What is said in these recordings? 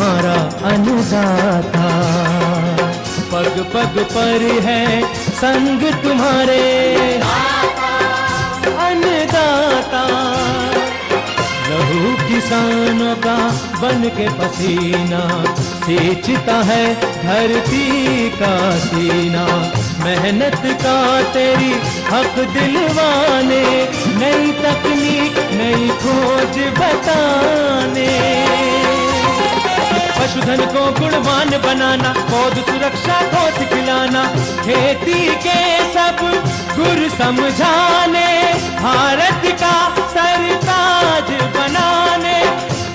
हमारा अन्नदाता। पग पग पर है संग तुम्हारे अन्नदाता। लहू किसानों का बन के पसीना सींचता है धरती का सीना। मेहनत का तेरी हक दिलवाने, नई तकनीक नई खोज बताने। पशुधन को गुणवान बनाना, पौध सुरक्षा को सिखलाना, खेती के सब गुर समझाने, भारत का सरताज बनाने।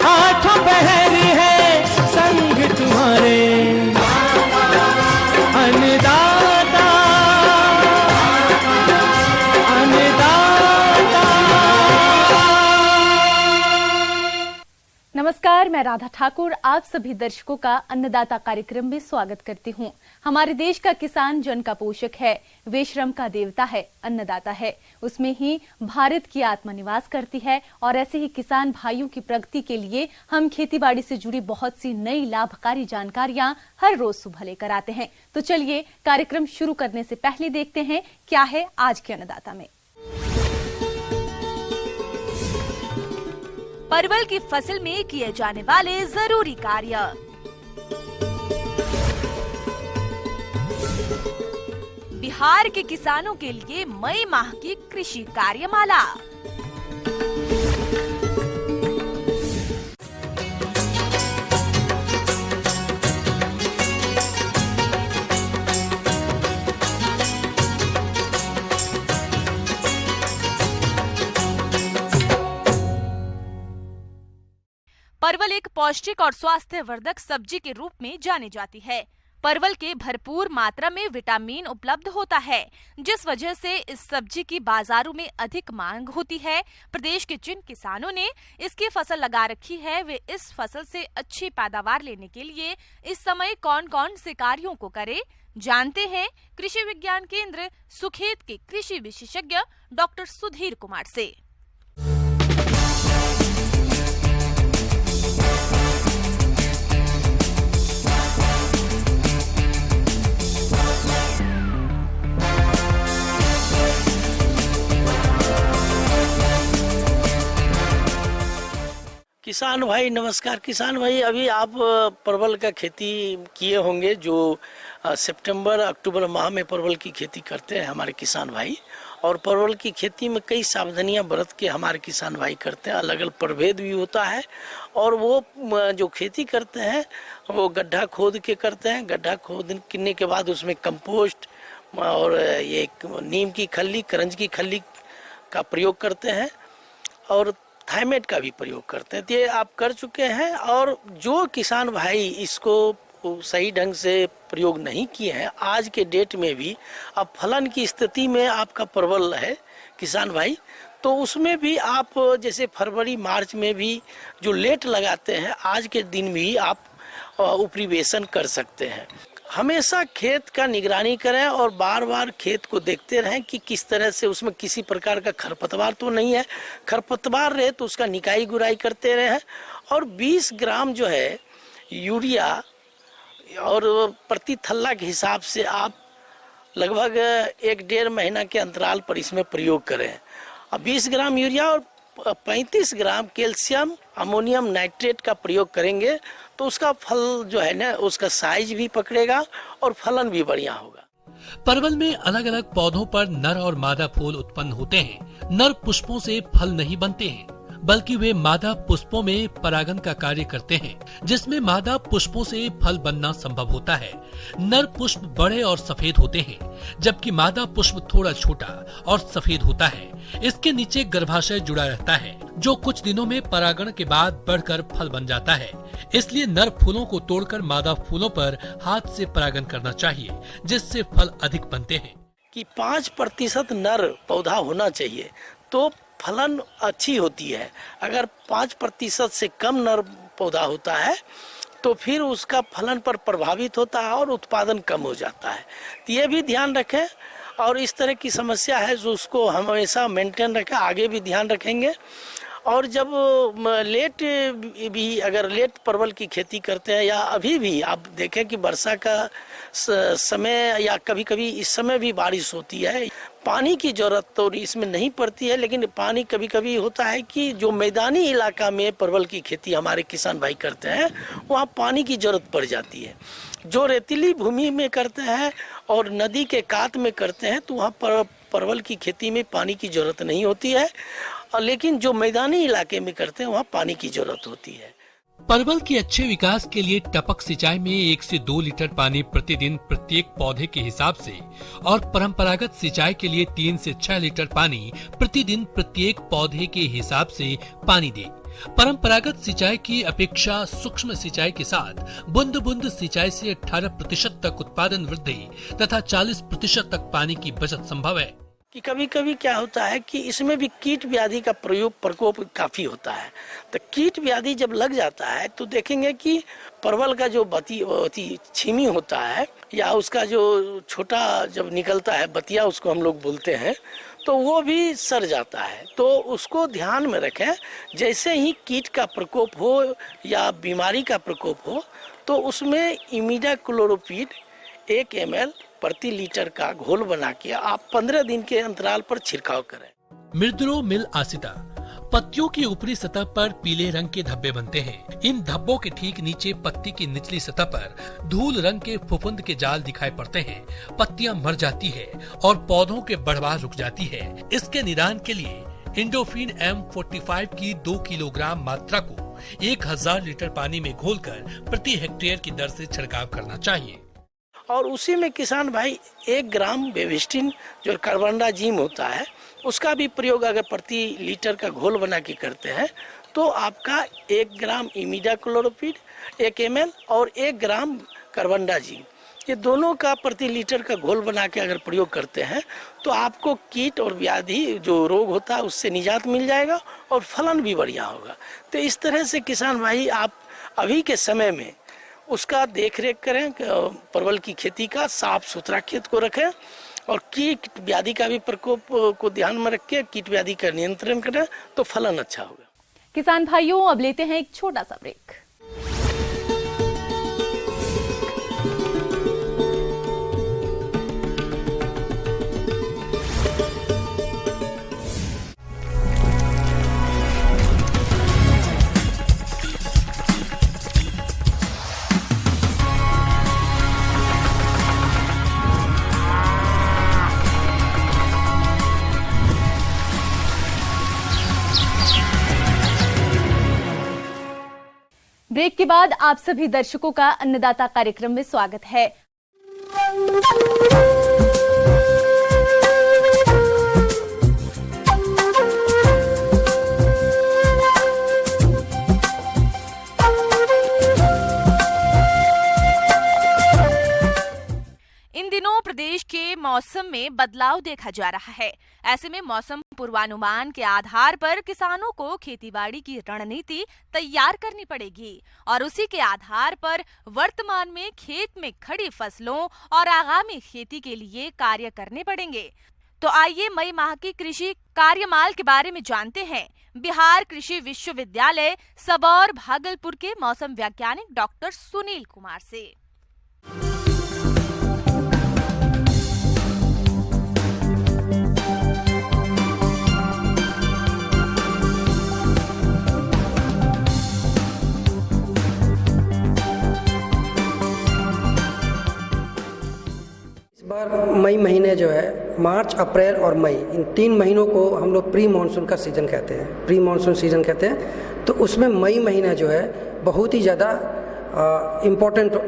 आठों पहर है संग तुम्हारे अन्नदाता अन्नदाता। नमस्कार, मैं राधा ठाकुर आप सभी दर्शकों का अन्नदाता कार्यक्रम में स्वागत करती हूं। हमारे देश का किसान जन का पोषक है, वे श्रम का देवता है, अन्नदाता है। उसमें ही भारत की आत्मा निवास करती है और ऐसे ही किसान भाइयों की प्रगति के लिए हम खेतीबाड़ी से जुड़ी बहुत सी नई लाभकारी जानकारियां हर रोज सुबह लेकर आते हैं। तो चलिए कार्यक्रम शुरू करने से पहले देखते हैं क्या है आज के अन्नदाता में। परवल की फसल में किए जाने वाले जरूरी कार्य। बिहार के किसानों के लिए मई माह की कृषि कार्यमाला। परवल एक पौष्टिक और स्वास्थ्यवर्धक सब्जी के रूप में जानी जाती है। परवल के भरपूर मात्रा में विटामिन उपलब्ध होता है, जिस वजह से इस सब्जी की बाजारों में अधिक मांग होती है। प्रदेश के जिन किसानों ने इसकी फसल लगा रखी है, वे इस फसल से अच्छी पैदावार लेने के लिए इस समय कौन कौन से कार्यों को करें, जानते हैं कृषि विज्ञान केंद्र सुखेत के कृषि विशेषज्ञ डॉक्टर सुधीर कुमार से। किसान भाई नमस्कार। किसान भाई, अभी आप परवल का खेती किए होंगे, जो सितंबर अक्टूबर माह में परवल की खेती करते हैं हमारे किसान भाई। और परवल की खेती में कई सावधानियां बरत के हमारे किसान भाई करते हैं। अलग अलग प्रभेद भी होता है। और वो जो खेती करते हैं वो गड्ढा खोद के करते हैं। गड्ढा खोदने के बाद उसमें कंपोस्ट और ये नीम की खल्ली, करंज की खल्ली का प्रयोग करते हैं और थाइमेट का भी प्रयोग करते हैं। तो ये आप कर चुके हैं। और जो किसान भाई इसको सही ढंग से प्रयोग नहीं किए हैं, आज के डेट में भी अब फलन की स्थिति में आपका परवल है किसान भाई, तो उसमें भी आप जैसे फरवरी मार्च में भी जो लेट लगाते हैं, आज के दिन भी आप उपरिवेशन कर सकते हैं। हमेशा खेत का निगरानी करें और बार बार खेत को देखते रहें कि किस तरह से उसमें किसी प्रकार का खरपतवार तो नहीं है। खरपतवार रहे तो उसका निकाई गुराई करते रहें। और 20 ग्राम जो है यूरिया और प्रति थल्ला के हिसाब से आप लगभग 1-1.5 महीना के अंतराल पर इसमें प्रयोग करें। अब 20 ग्राम यूरिया और 35 ग्राम कैल्शियम अमोनियम नाइट्रेट का प्रयोग करेंगे तो उसका फल जो है ना, उसका साइज भी पकड़ेगा और फलन भी बढ़िया होगा। परवल में अलग अलग पौधों पर नर और मादा फूल उत्पन्न होते हैं। नर पुष्पों से फल नहीं बनते हैं, बल्कि वे मादा पुष्पों में परागन का कार्य करते हैं, जिसमें मादा पुष्पों से फल बनना संभव होता है। नर पुष्प बड़े और सफेद होते हैं, जबकि मादा पुष्प थोड़ा छोटा और सफेद होता है। इसके नीचे गर्भाशय जुड़ा रहता है, जो कुछ दिनों में परागण के बाद बढ़कर फल बन जाता है। इसलिए नर फूलों को तोड़कर मादा फूलों पर हाथ से परागन करना चाहिए, जिससे फल अधिक बनते हैं। कि 5% नर पौधा होना चाहिए तो फलन अच्छी होती है। अगर 5% से कम नर पौधा होता है तो फिर उसका फलन पर प्रभावित होता है और उत्पादन कम हो जाता है। तो ये भी ध्यान रखें। और इस तरह की समस्या है जो उसको हम हमेशा मेंटेन रखें, आगे भी ध्यान रखेंगे। और जब लेट भी अगर लेट परवल की खेती करते हैं या अभी भी आप देखें कि वर्षा का समय या कभी कभी इस समय भी बारिश होती है, पानी की जरूरत तो इसमें नहीं पड़ती है, लेकिन पानी कभी कभी होता है कि जो मैदानी इलाका में परवल की खेती हमारे किसान भाई करते हैं वहाँ पानी की जरूरत पड़ जाती है। जो रेतीली भूमि में करते हैं और नदी के कात में करते हैं तो वहाँ पर परवल की खेती में पानी की जरूरत नहीं होती है, लेकिन जो मैदानी इलाके में करते हैं वहाँ पानी की जरूरत होती है। परवल के अच्छे विकास के लिए टपक सिंचाई में 1 से 2 लीटर पानी प्रतिदिन प्रत्येक पौधे के हिसाब से और परंपरागत सिंचाई के लिए 3 से 6 लीटर पानी प्रतिदिन प्रत्येक पौधे के हिसाब से पानी दें। परंपरागत सिंचाई की अपेक्षा सूक्ष्म सिंचाई के साथ बूंद बूंद सिंचाई से 18% तक उत्पादन वृद्धि तथा 40% तक पानी की बचत संभव है। कि कभी कभी क्या होता है कि इसमें भी कीट व्याधि का प्रकोप काफी होता है। तो कीट व्याधि जब लग जाता है तो देखेंगे कि परवल का जो छीमी होता है या उसका जो छोटा जब निकलता है बतिया उसको हम लोग बोलते हैं, तो वो भी सड़ जाता है। तो उसको ध्यान में रखें, जैसे ही कीट का प्रकोप हो या बीमारी का प्रकोप हो तो उसमें इमिडाक्लोप्रिड 1 ml प्रति लीटर का घोल बना के आप 15 दिन के अंतराल पर छिड़काव करें। मिर्दुलो मिल आसिता पत्तियों की ऊपरी सतह पर पीले रंग के धब्बे बनते हैं। इन धब्बों के ठीक नीचे पत्ती की निचली सतह पर धूल रंग के फफूंद के जाल दिखाई पड़ते हैं। पत्तियां मर जाती है और पौधों के बढ़वार रुक जाती है। इसके निदान के लिए इंडोफिन M45 की 2 किलोग्राम मात्रा को 1000 लीटर पानी में घोलकर प्रति हेक्टेयर की दर से छिड़काव करना चाहिए। और उसी में किसान भाई 1 ग्राम बेविस्टिन जो कार्बनडाजिम होता है उसका भी प्रयोग अगर प्रति लीटर का घोल बना के करते हैं तो आपका 1 ग्राम इमिडाक्लोप्रिड 1 ml और 1 ग्राम कार्बनडाजिम, ये दोनों का प्रति लीटर का घोल बना के अगर प्रयोग करते हैं तो आपको कीट और व्याधि जो रोग होता है उससे निजात मिल जाएगा और फलन भी बढ़िया होगा। तो इस तरह से किसान भाई आप अभी के समय में उसका देख रेख करें, परवल की खेती का साफ सुथरा खेत को रखें और कीट व्याधि का भी प्रकोप को ध्यान में रख के कीट व्याधि का नियंत्रण करें तो फलन अच्छा होगा। किसान भाइयों, अब लेते हैं एक छोटा सा ब्रेक। ब्रेक के बाद आप सभी दर्शकों का अन्नदाता कार्यक्रम में स्वागत है। इन दिनों प्रदेश के मौसम में बदलाव देखा जा रहा है। ऐसे में मौसम पूर्वानुमान के आधार पर किसानों को खेतीबाड़ी की रणनीति तैयार करनी पड़ेगी और उसी के आधार पर वर्तमान में खेत में खड़ी फसलों और आगामी खेती के लिए कार्य करने पड़ेंगे। तो आइए मई माह की कृषि कार्यमाल के बारे में जानते हैं बिहार कृषि विश्वविद्यालय सबौर भागलपुर के मौसम वैज्ञानिक डॉक्टर सुनील कुमार से। बार मई महीने जो है, मार्च, अप्रैल और मई, इन 3 महीनों को हम लोग प्री मानसून का सीज़न कहते हैं, प्री मानसून सीज़न कहते हैं। तो उसमें मई महीना जो है बहुत ही ज़्यादा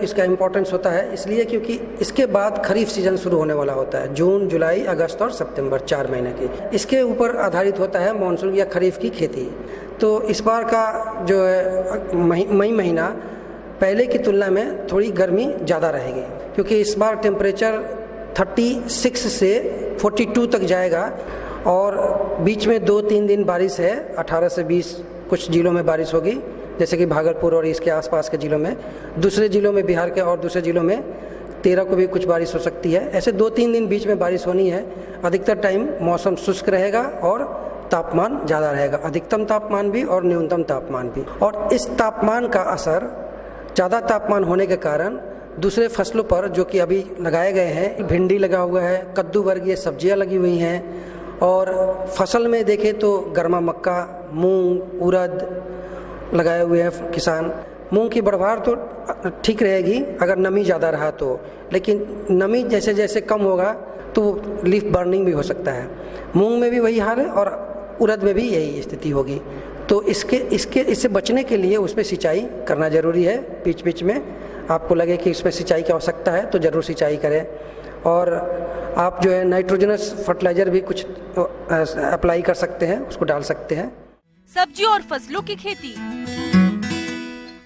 इसका इम्पोर्टेंस होता है, इसलिए क्योंकि इसके बाद खरीफ सीज़न शुरू होने वाला होता है। जून, जुलाई, अगस्त और सितंबर 4 महीने की इसके ऊपर आधारित होता है मानसून या खरीफ की खेती। तो इस बार का जो है मई महीना पहले की तुलना में थोड़ी गर्मी ज़्यादा रहेगी, क्योंकि इस बार टेम्परेचर 36 से 42 तक जाएगा और बीच में 2-3 दिन बारिश है। 18 से 20 कुछ जिलों में बारिश होगी, जैसे कि भागलपुर और इसके आसपास के जिलों में। दूसरे जिलों में, बिहार के और दूसरे जिलों में 13 को भी कुछ बारिश हो सकती है। ऐसे 2-3 दिन बीच में बारिश होनी है। अधिकतर टाइम मौसम शुष्क रहेगा और तापमान ज़्यादा रहेगा, अधिकतम तापमान भी और न्यूनतम तापमान भी। और इस तापमान का असर, ज़्यादा तापमान होने के कारण दूसरे फसलों पर जो कि अभी लगाए गए हैं, भिंडी लगा हुआ है, कद्दू वर्गीय सब्जियां लगी हुई हैं, और फसल में देखें तो गर्मा मक्का, मूंग, उड़द लगाए हुए हैं किसान। मूंग की बढ़वार तो ठीक रहेगी अगर नमी ज़्यादा रहा तो, लेकिन नमी जैसे जैसे कम होगा तो लीफ बर्निंग भी हो सकता है। मूंग में भी वही हाल है और उड़द में भी यही स्थिति होगी। तो इससे बचने के लिए उसमें सिंचाई करना जरूरी है। बीच बीच में आपको लगे कि इसमें सिंचाई की आवश्यकता है तो ज़रूर सिंचाई करें। और आप जो है नाइट्रोजनस फर्टिलाइज़र भी कुछ अप्लाई कर सकते हैं, उसको डाल सकते हैं। सब्जी और फसलों की खेती।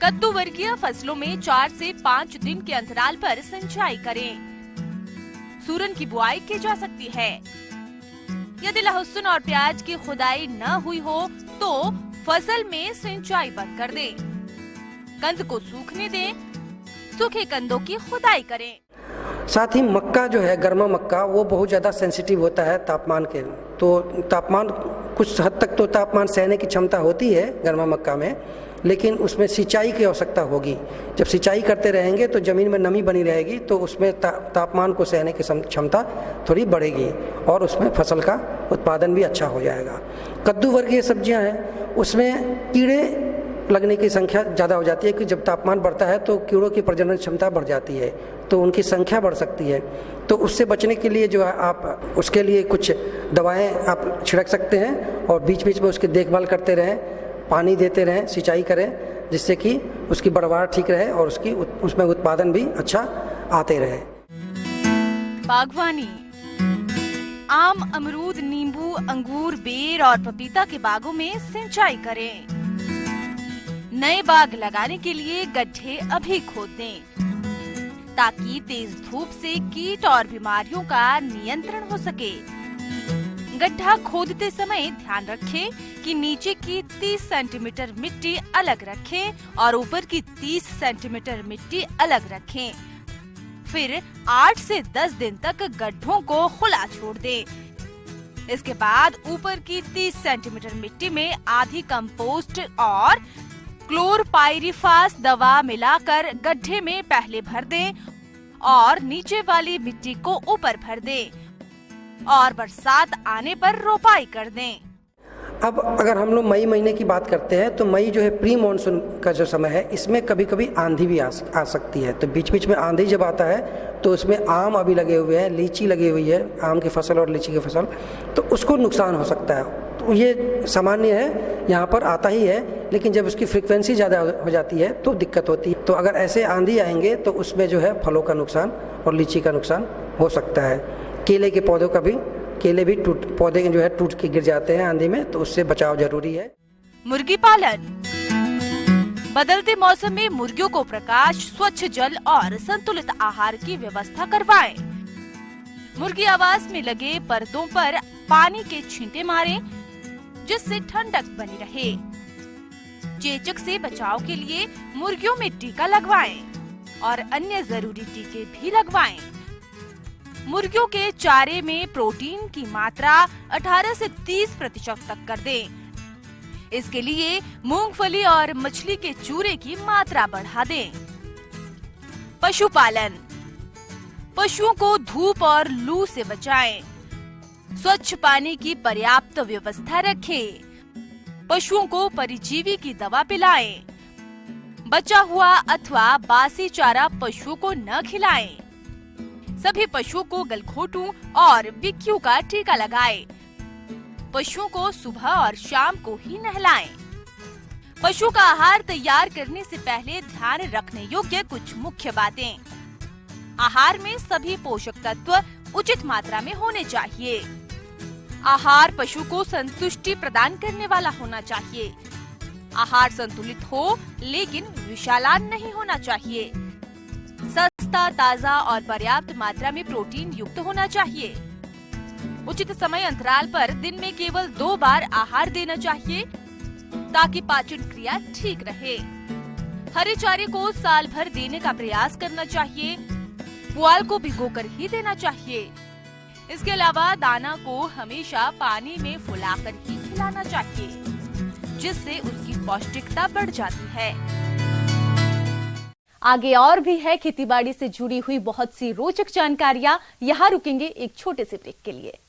कद्दू वर्गीय फसलों में 4 से 5 दिन के अंतराल पर सिंचाई करें। सूरन की बुआई की जा सकती है। यदि लहसुन और प्याज की खुदाई न हुई हो तो फसल में सिंचाई बंद कर दें। कंद को सूखने दें। सूखे कंदों की खुदाई करें। साथ ही मक्का जो है, गर्मा मक्का, वो बहुत ज़्यादा सेंसिटिव होता है तापमान के। तो तापमान कुछ हद तक तो तापमान सहने की क्षमता होती है गर्मा मक्का में, लेकिन उसमें सिंचाई की आवश्यकता होगी। जब सिंचाई करते रहेंगे तो ज़मीन में नमी बनी रहेगी, तो उसमें तापमान को सहने की क्षमता थोड़ी बढ़ेगी और उसमें फसल का उत्पादन भी अच्छा हो जाएगा। कद्दू वर्गीय सब्जियां हैं, उसमें कीड़े लगने की संख्या ज़्यादा हो जाती है कि जब तापमान बढ़ता है तो कीड़ों की प्रजनन क्षमता बढ़ जाती है, तो उनकी संख्या बढ़ सकती है। तो उससे बचने के लिए जो है आप उसके लिए कुछ दवाएं आप छिड़क सकते हैं और बीच बीच में उसकी देखभाल करते रहें, पानी देते रहें, सिंचाई करें, जिससे कि उसकी बढ़वार ठीक रहे और उसमें उत्पादन भी अच्छा आते रहे। बागवानी। आम, अमरूद, नींबू, अंगूर, बेर और पपीता के बागों में सिंचाई करें। नए बाग लगाने के लिए गड्ढे अभी खोद दें ताकि तेज धूप से कीट और बीमारियों का नियंत्रण हो सके। गड्ढा खोदते समय ध्यान रखें कि नीचे की 30 सेंटीमीटर मिट्टी अलग रखें और ऊपर की 30 सेंटीमीटर मिट्टी अलग रखें। फिर 8 से 10 दिन तक गड्ढों को खुला छोड़ दें। इसके बाद ऊपर की 30 सेंटीमीटर मिट्टी में आधी कंपोस्ट और क्लोरपाइरिफास दवा मिलाकर गड्ढे में पहले भर दें और नीचे वाली मिट्टी को ऊपर भर दें और बरसात आने पर रोपाई कर दें। अब अगर हम लोग मई महीने की बात करते हैं तो मई जो है प्री मानसून का जो समय है, इसमें कभी कभी आंधी भी आ सकती है। तो बीच बीच में आंधी जब आता है तो उसमें आम अभी लगे हुए हैं, लीची लगी हुई है, आम की फसल और लीची की फसल, तो उसको नुकसान हो सकता है। तो ये सामान्य है, यहाँ पर आता ही है, लेकिन जब उसकी फ्रीक्वेंसी ज़्यादा हो जाती है तो दिक्कत होती है। तो अगर ऐसे आंधी आएंगे तो उसमें जो है फलों का नुकसान और लीची का नुकसान हो सकता है। केले के पौधों का भी, केले भी पौधे जो है टूट के गिर जाते हैं आंधी में, तो उससे बचाव जरूरी है। मुर्गी पालन। बदलते मौसम में मुर्गियों को प्रकाश, स्वच्छ जल और संतुलित आहार की व्यवस्था करवाएं। मुर्गी आवास में लगे पर्दों पर पानी के छींटे मारें जिससे ठंडक बनी रहे। चेचक से बचाव के लिए मुर्गियों में टीका लगवाएं और अन्य जरूरी टीके भी लगवाएं। मुर्गियों के चारे में प्रोटीन की मात्रा 18 से 30% तक कर दें। इसके लिए मूंगफली और मछली के चूरे की मात्रा बढ़ा दें। पशुपालन। पशुओं को धूप और लू से बचाएं। स्वच्छ पानी की पर्याप्त व्यवस्था रखें। पशुओं को परिजीवी की दवा पिलाएं। बचा हुआ अथवा बासी चारा पशुओं को न खिलाएं। सभी पशुओं को गलघोटू और बिक्कू का टीका लगाएं। पशुओं को सुबह और शाम को ही नहलाएं। पशु का आहार तैयार करने से पहले ध्यान रखने योग्य कुछ मुख्य बातें। आहार में सभी पोषक तत्व उचित मात्रा में होने चाहिए। आहार पशु को संतुष्टि प्रदान करने वाला होना चाहिए। आहार संतुलित हो लेकिन विषालान नहीं होना चाहिए। सस्ता, ताजा और पर्याप्त मात्रा में प्रोटीन युक्त होना चाहिए। उचित समय अंतराल पर दिन में केवल 2 बार आहार देना चाहिए ताकि पाचन क्रिया ठीक रहे। हरे चारे को साल भर देने का प्रयास करना चाहिए। पुआल को भिगोकर ही देना चाहिए। इसके अलावा दाना को हमेशा पानी में फुलाकर ही खिलाना चाहिए, जिससे उसकी पौष्टिकता बढ़ जाती है। आगे और भी है खेतीबाड़ी से जुड़ी हुई बहुत सी रोचक जानकारियां। यहां रुकेंगे एक छोटे से ब्रेक के लिए।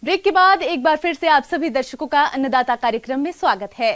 ब्रेक के बाद एक बार फिर से आप सभी दर्शकों का अन्नदाता कार्यक्रम में स्वागत है।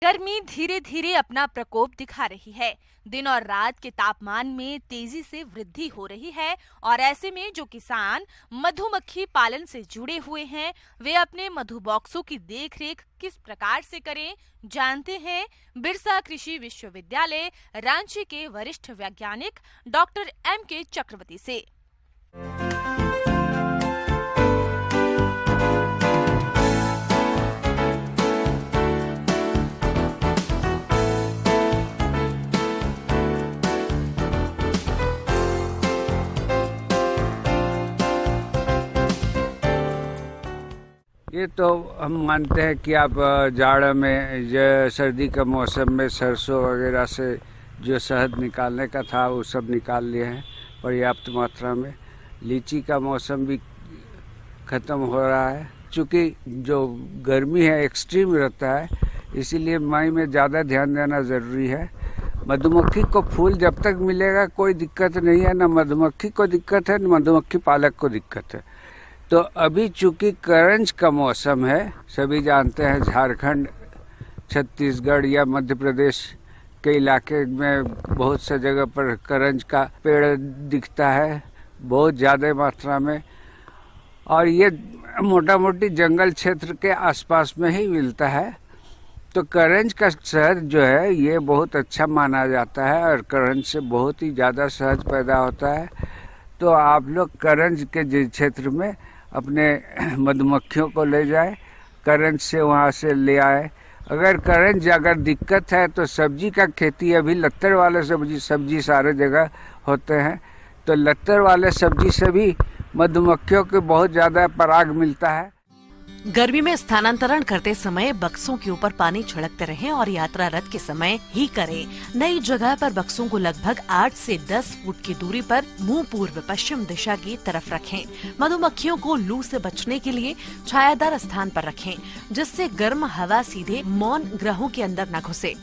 गर्मी धीरे धीरे अपना प्रकोप दिखा रही है। दिन और रात के तापमान में तेजी से वृद्धि हो रही है और ऐसे में जो किसान मधुमक्खी पालन से जुड़े हुए हैं, वे अपने मधु बॉक्सों की देखरेख किस प्रकार से करें, जानते हैं बिरसा कृषि विश्वविद्यालय रांची के वरिष्ठ वैज्ञानिक डॉक्टर M.K. चक्रवर्ती से। ये तो हम मानते हैं कि आप जाड़ा में सर्दी का मौसम में सरसों वगैरह से जो शहद निकालने का था वो सब निकाल लिए हैं पर्याप्त मात्रा में। लीची का मौसम भी ख़त्म हो रहा है। चूँकि जो गर्मी है एक्सट्रीम रहता है, इसीलिए मई में ज़्यादा ध्यान देना ज़रूरी है। मधुमक्खी को फूल जब तक मिलेगा कोई दिक्कत नहीं है, न मधुमक्खी को दिक्कत है न मधुमक्खी पालक को दिक्कत है। तो अभी चूंकि करंज का मौसम है, सभी जानते हैं झारखंड, छत्तीसगढ़ या मध्य प्रदेश के इलाके में बहुत सा जगह पर करंज का पेड़ दिखता है बहुत ज़्यादा मात्रा में, और ये मोटा मोटी जंगल क्षेत्र के आसपास में ही मिलता है। तो करंज का शहद जो है ये बहुत अच्छा माना जाता है और करंज से बहुत ही ज़्यादा शहद पैदा होता है। तो आप लोग करंज के क्षेत्र में अपने मधुमक्खियों को ले जाए, करंज से वहाँ से ले आए। अगर दिक्कत है तो सब्जी का खेती, अभी लत्तर वाले सब्जी सारे जगह होते हैं, तो लत्तर वाले सब्जी से भी मधुमक्खियों को बहुत ज़्यादा पराग मिलता है। गर्मी में स्थानांतरण करते समय बक्सों के ऊपर पानी छिड़कते रहें और यात्रा रथ के समय ही करें। नई जगह पर बक्सों को लगभग 8 से 10 फुट की दूरी पर मुंह पूर्व पश्चिम दिशा की तरफ रखें। मधुमक्खियों को लू से बचने के लिए छायादार स्थान पर रखें, जिससे गर्म हवा सीधे मौन ग्रहों के अंदर न घुसे।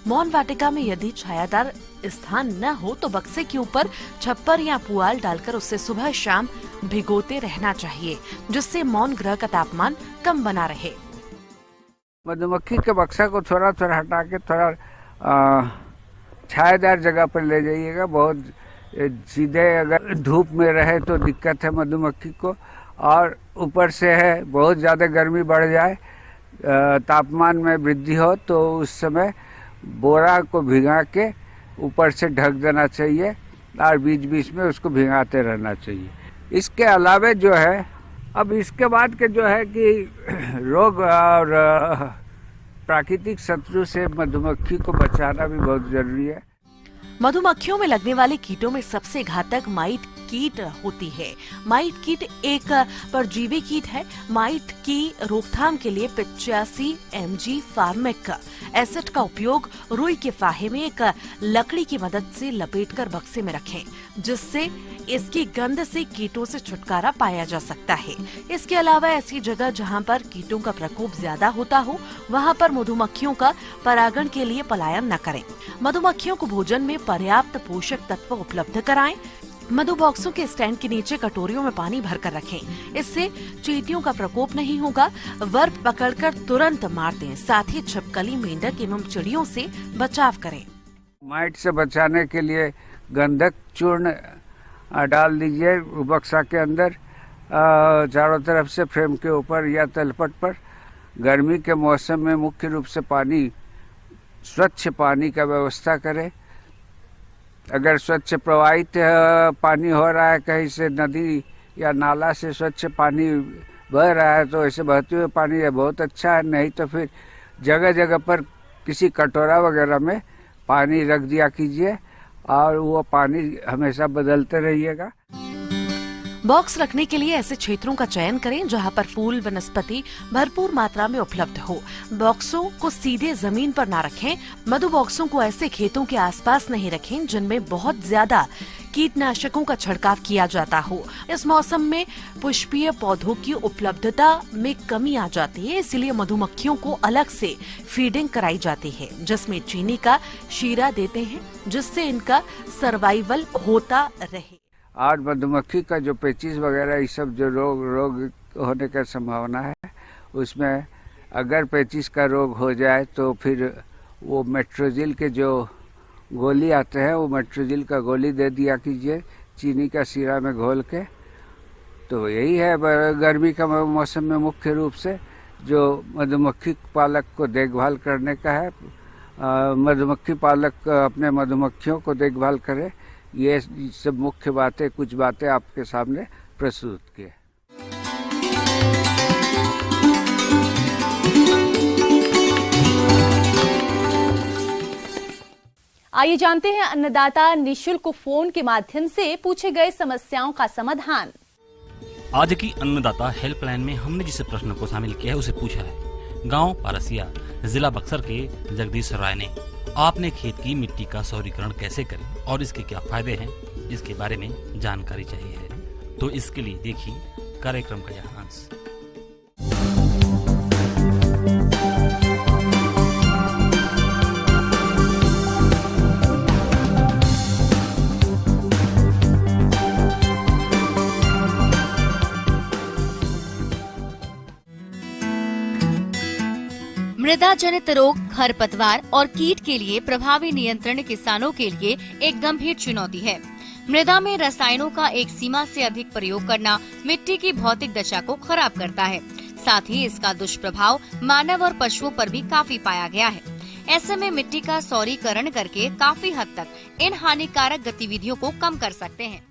मौन वाटिका में यदि छायादार स्थान न हो तो बक्से के ऊपर छप्पर या पुआल डालकर उसे सुबह शाम भिगोते रहना चाहिए, जिससे मौन ग्रह का तापमान कम बना रहे। मधुमक्खी के बक्सा को थोड़ा थोड़ा हटा के थोड़ा छायादार जगह पर ले जाइएगा। बहुत सीधे अगर धूप में रहे तो दिक्कत है मधुमक्खी को, और ऊपर से है बहुत ज़्यादा गर्मी बढ़ जाए, तापमान में वृद्धि हो, तो उस समय बोरा को भिगा के ऊपर से ढक देना चाहिए और बीच बीच में उसको भिगाते रहना चाहिए। इसके अलावे जो है, अब इसके बाद के जो है कि रोग और प्राकृतिक शत्रु से मधुमक्खी को बचाना भी बहुत जरूरी है। मधुमक्खियों में लगने वाले कीटों में सबसे घातक माइट कीट होती है। माइट कीट एक परजीवी कीट है। माइट की रोकथाम के लिए 85 mg फार्मिक एसिड का उपयोग रुई के फाहे में एक लकड़ी की मदद से लपेटकर बक्से में रखें, जिससे इसकी गंध से कीटों से छुटकारा पाया जा सकता है। इसके अलावा ऐसी जगह जहां पर कीटों का प्रकोप ज्यादा होता हो, वहां पर मधुमक्खियों का परागण के लिए पलायन न करें। मधुमक्खियों को भोजन में पर्याप्त पोषक तत्व उपलब्ध कराएं। मधु बॉक्सों के स्टैंड के नीचे कटोरियों में पानी भरकर रखें। इससे चींटियों का प्रकोप नहीं होगा। वर्प पकड़कर तुरंत मार दें। साथ ही छिपकली, मेंढक एवं चिड़ियों से बचाव करें। माइट से बचाने के लिए गंधक चूर्ण डाल दीजिए बक्सा के अंदर, चारों तरफ से फ्रेम के ऊपर या तलपट पर। गर्मी के मौसम में मुख्य रूप से पानी, स्वच्छ पानी का व्यवस्था करें। अगर स्वच्छ प्रवाहित पानी हो रहा है, कहीं से नदी या नाला से स्वच्छ पानी बह रहा है, तो ऐसे बहते हुए पानी है बहुत अच्छा है। नहीं तो फिर जगह जगह पर किसी कटोरा वगैरह में पानी रख दिया कीजिए और वो पानी हमेशा बदलते रहिएगा। बॉक्स रखने के लिए ऐसे क्षेत्रों का चयन करें जहां पर फूल वनस्पति भरपूर मात्रा में उपलब्ध हो। बॉक्सों को सीधे जमीन पर ना रखें। मधु बॉक्सों को ऐसे खेतों के आसपास नहीं रखें जिनमें बहुत ज्यादा कीटनाशकों का छिड़काव किया जाता हो। इस मौसम में पुष्पीय पौधों की उपलब्धता में कमी आ जाती है, इसलिए मधुमक्खियों को अलग से फीडिंग कराई जाती है, जिसमें चीनी का शीरा देते हैं, जिससे इनका सर्वाइवल होता रहे। और मधुमक्खी का जो पेचिस वगैरह ये सब जो रोग होने का संभावना है, उसमें अगर पेचिस का रोग हो जाए तो फिर वो मेट्रोजिल के जो गोली आते हैं, वो मेट्रोजिल का गोली दे दिया कीजिए चीनी का शीरा में घोल के। तो यही है गर्मी का मौसम में मुख्य रूप से जो मधुमक्खी पालक को देखभाल करने का है। मधुमक्खी पालक अपने मधुमक्खियों को देखभाल करे। ये सब मुख्य बातें, कुछ बातें आपके सामने प्रस्तुत की। आइए जानते हैं अन्नदाता निशुल्क फोन के माध्यम से पूछे गए समस्याओं का समाधान। आज की अन्नदाता हेल्पलाइन में हमने जिस प्रश्न को शामिल किया है उसे पूछा है गांव पारसिया, जिला बक्सर के जगदीश राय ने। आपने खेत की मिट्टी का सौरीकरण कैसे करें और इसके क्या फायदे हैं, इसके बारे में जानकारी चाहिए है। तो इसके लिए देखिए कार्यक्रम का यह अंश। मृदा जनित रोग, खरपतवार और कीट के लिए प्रभावी नियंत्रण किसानों के लिए एक गंभीर चुनौती है। मृदा में रसायनों का एक सीमा से अधिक प्रयोग करना मिट्टी की भौतिक दशा को खराब करता है। साथ ही इसका दुष्प्रभाव मानव और पशुओं पर भी काफी पाया गया है। ऐसे में मिट्टी का सौरीकरण करके काफी हद तक इन हानिकारक गतिविधियों को कम कर सकते हैं।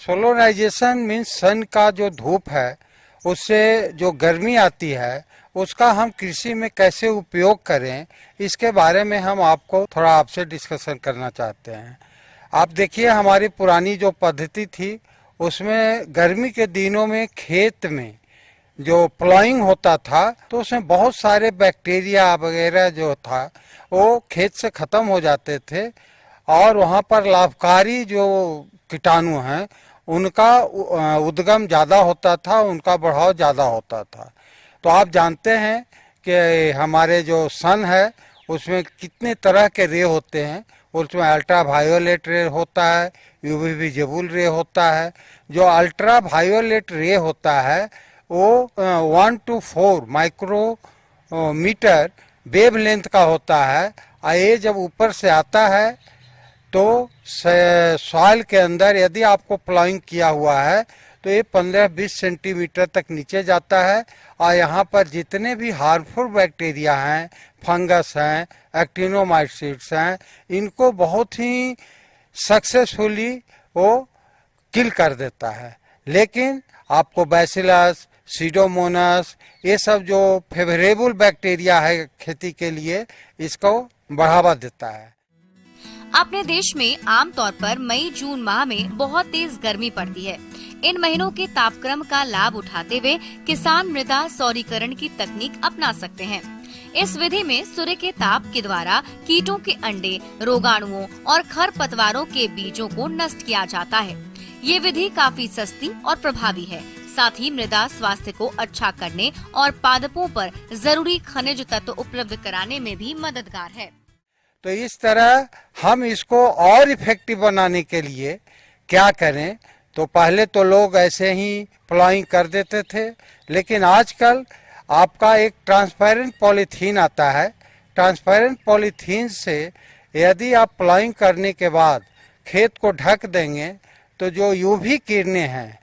सोलराइजेशन मीन्स सन का जो धूप है, उससे जो गर्मी आती है, उसका हम कृषि में कैसे उपयोग करें, इसके बारे में हम आपको थोड़ा आपसे डिस्कशन करना चाहते हैं। आप देखिए, हमारी पुरानी जो पद्धति थी उसमें गर्मी के दिनों में खेत में जो प्लॉइंग होता था तो उसमें बहुत सारे बैक्टीरिया वगैरह जो था वो खेत से खत्म हो जाते थे और वहाँ पर लाभकारी जो कीटाणु हैं उनका उद्गम ज़्यादा होता था, उनका बढ़ाव ज़्यादा होता था। तो आप जानते हैं कि हमारे जो सन है उसमें कितने तरह के रे होते हैं। उसमें अल्ट्रा वायोलेट रे होता है, यूवी विजिबल रे होता है। जो अल्ट्रा वायोलेट रे होता है वो 1 to 4 माइक्रोमीटर वेव लेंथ का होता है और ये जब ऊपर से आता है तो सॉइल के अंदर यदि आपको प्लॉइंग किया हुआ है तो ये 15-20 सेंटीमीटर तक नीचे जाता है और यहाँ पर जितने भी हार्मफुल बैक्टीरिया हैं, फंगस हैं, एक्टिनोमाइसीट्स हैं, इनको बहुत ही सक्सेसफुली वो किल कर देता है। लेकिन आपको बैसिलस, सीडोमोनास, ये सब जो फेवरेबल बैक्टीरिया है खेती के लिए, इसको बढ़ावा देता है। अपने देश में आमतौर पर मई-जून माह में बहुत तेज गर्मी पड़ती है। इन महीनों के तापक्रम का लाभ उठाते हुए किसान मृदा सौरीकरण की तकनीक अपना सकते हैं। इस विधि में सूर्य के ताप के द्वारा कीटों के अंडे, रोगाणुओं और खरपतवारों के बीजों को नष्ट किया जाता है। ये विधि काफी सस्ती और प्रभावी है। साथ ही मृदा स्वास्थ्य को अच्छा करने और पादपों पर जरूरी खनिज तत्व उपलब्ध कराने में भी मददगार है। तो इस तरह हम इसको और इफेक्टिव बनाने के लिए क्या करें, तो पहले तो लोग ऐसे ही प्लॉइंग कर देते थे, लेकिन आजकल आपका एक ट्रांसपेरेंट पॉलीथीन आता है। ट्रांसपेरेंट पॉलीथीन से यदि आप प्लॉइंग करने के बाद खेत को ढक देंगे तो जो यूवी किरणें हैं,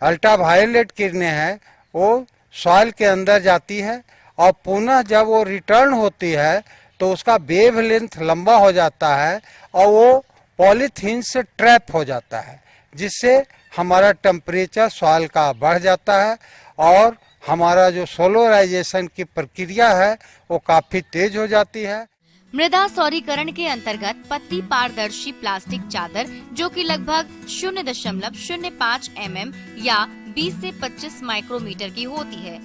अल्ट्रावायलेट किरणें हैं, वो सॉइल के अंदर जाती है और पुनः जब वो रिटर्न होती है तो उसका वेवलेंथ लंबा हो जाता है और वो पॉलीथीन से ट्रैप हो जाता है, जिससे हमारा टेम्परेचर सॉइल का बढ़ जाता है और हमारा जो सोलराइजेशन की प्रक्रिया है वो काफी तेज हो जाती है। मृदा सौरीकरण के अंतर्गत पत्ती पारदर्शी प्लास्टिक चादर, जो कि लगभग 0.05 mm या 20 से 25 माइक्रोमीटर की होती है,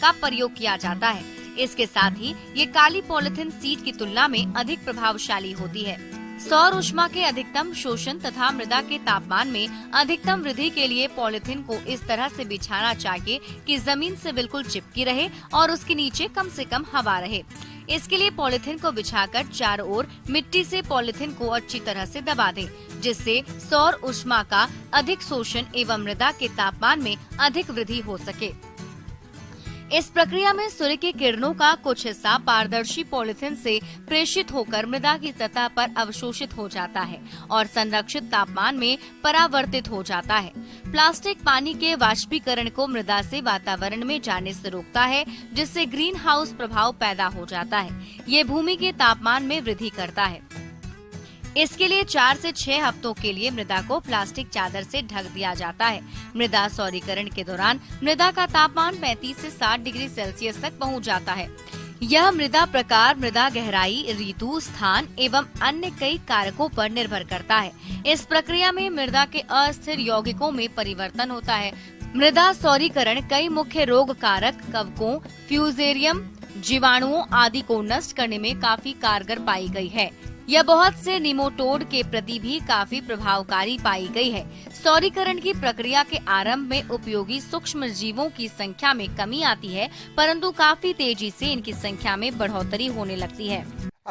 का प्रयोग किया जाता है। इसके साथ ही ये काली पॉलिथीन सीट की तुलना में अधिक प्रभावशाली होती है। सौर ऊष्मा के अधिकतम शोषण तथा मृदा के तापमान में अधिकतम वृद्धि के लिए पॉलिथीन को इस तरह से बिछाना चाहिए कि जमीन से बिल्कुल चिपकी रहे और उसके नीचे कम से कम हवा रहे। इसके लिए पॉलिथीन को बिछाकर चारों ओर मिट्टी से पॉलिथीन को अच्छी तरह से दबा दें, जिससे सौर ऊष्मा का अधिक शोषण एवं मृदा के तापमान में अधिक वृद्धि हो सके। इस प्रक्रिया में सूर्य की किरणों का कुछ हिस्सा पारदर्शी पॉलिथीन से प्रेषित होकर मृदा की सतह पर अवशोषित हो जाता है और संरक्षित तापमान में परावर्तित हो जाता है। प्लास्टिक पानी के वाष्पीकरण को मृदा से वातावरण में जाने से रोकता है, जिससे ग्रीन हाउस प्रभाव पैदा हो जाता है। ये भूमि के तापमान में वृद्धि करता है। इसके लिए 4 से 6 हफ्तों के लिए मृदा को प्लास्टिक चादर से ढक दिया जाता है। मृदा सौरीकरण के दौरान मृदा का तापमान 35 से 60 डिग्री सेल्सियस तक पहुंच जाता है। यह मृदा प्रकार, मृदा गहराई, ऋतु, स्थान एवं अन्य कई कारकों पर निर्भर करता है। इस प्रक्रिया में मृदा के अस्थिर यौगिकों में परिवर्तन होता है। मृदा सौरीकरण कई मुख्य रोग कारक, कवकों, फ्यूजेरियम, जीवाणुओं आदि को नष्ट करने में काफी कारगर पाई गई है। यह बहुत से निमोटोड के प्रति भी काफी प्रभावकारी पाई गई है। सौरीकरण की प्रक्रिया के आरंभ में उपयोगी सूक्ष्म जीवों की संख्या में कमी आती है, परंतु काफी तेजी से इनकी संख्या में बढ़ोतरी होने लगती है।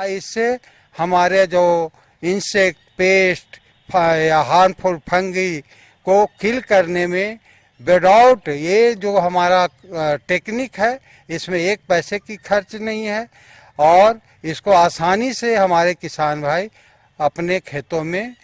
इससे हमारे जो इंसेक्ट, पेस्ट या हार्मफुल फंगी को किल करने में विदाउट ये जो हमारा टेक्निक है, इसमें एक पैसे की खर्च नहीं है और इसको आसानी से हमारे किसान भाई अपने खेतों में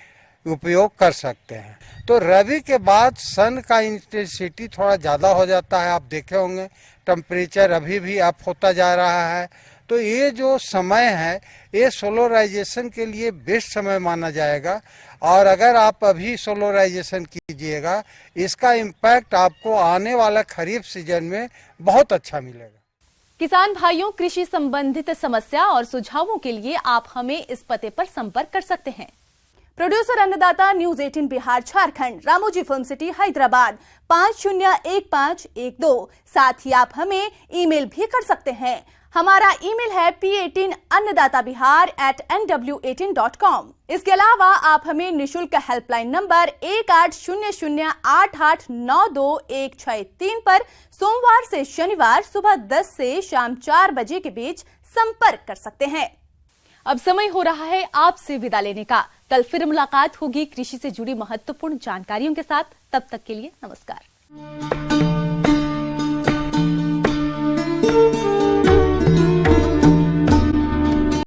उपयोग कर सकते हैं। तो रबी के बाद सन का इंटेंसिटी थोड़ा ज़्यादा हो जाता है। आप देखे होंगे टेम्परेचर अभी भी अप होता जा रहा है। तो ये जो समय है ये सोलराइजेशन के लिए बेस्ट समय माना जाएगा और अगर आप अभी सोलराइजेशन कीजिएगा, इसका इम्पैक्ट आपको आने वाला खरीफ सीजन में बहुत अच्छा मिलेगा। किसान भाइयों, कृषि संबंधित समस्या और सुझावों के लिए आप हमें इस पते पर संपर्क कर सकते हैं। प्रोड्यूसर अन्नदाता, news 18 Bihar Jharkhand, Ramoji film city Hyderabad 501512। साथ ही आप हमें ईमेल भी कर सकते हैं। हमारा ईमेल है p18annadatabihar@nw18.com। इसके अलावा आप हमें निशुल्क हेल्पलाइन नंबर 180088922163 पर सोमवार से शनिवार सुबह 10 से शाम 4 बजे के बीच संपर्क कर सकते हैं। अब समय हो रहा है आपसे विदा लेने का। कल फिर मुलाकात होगी कृषि से जुड़ी महत्वपूर्ण जानकारियों के साथ। तब तक के लिए नमस्कार।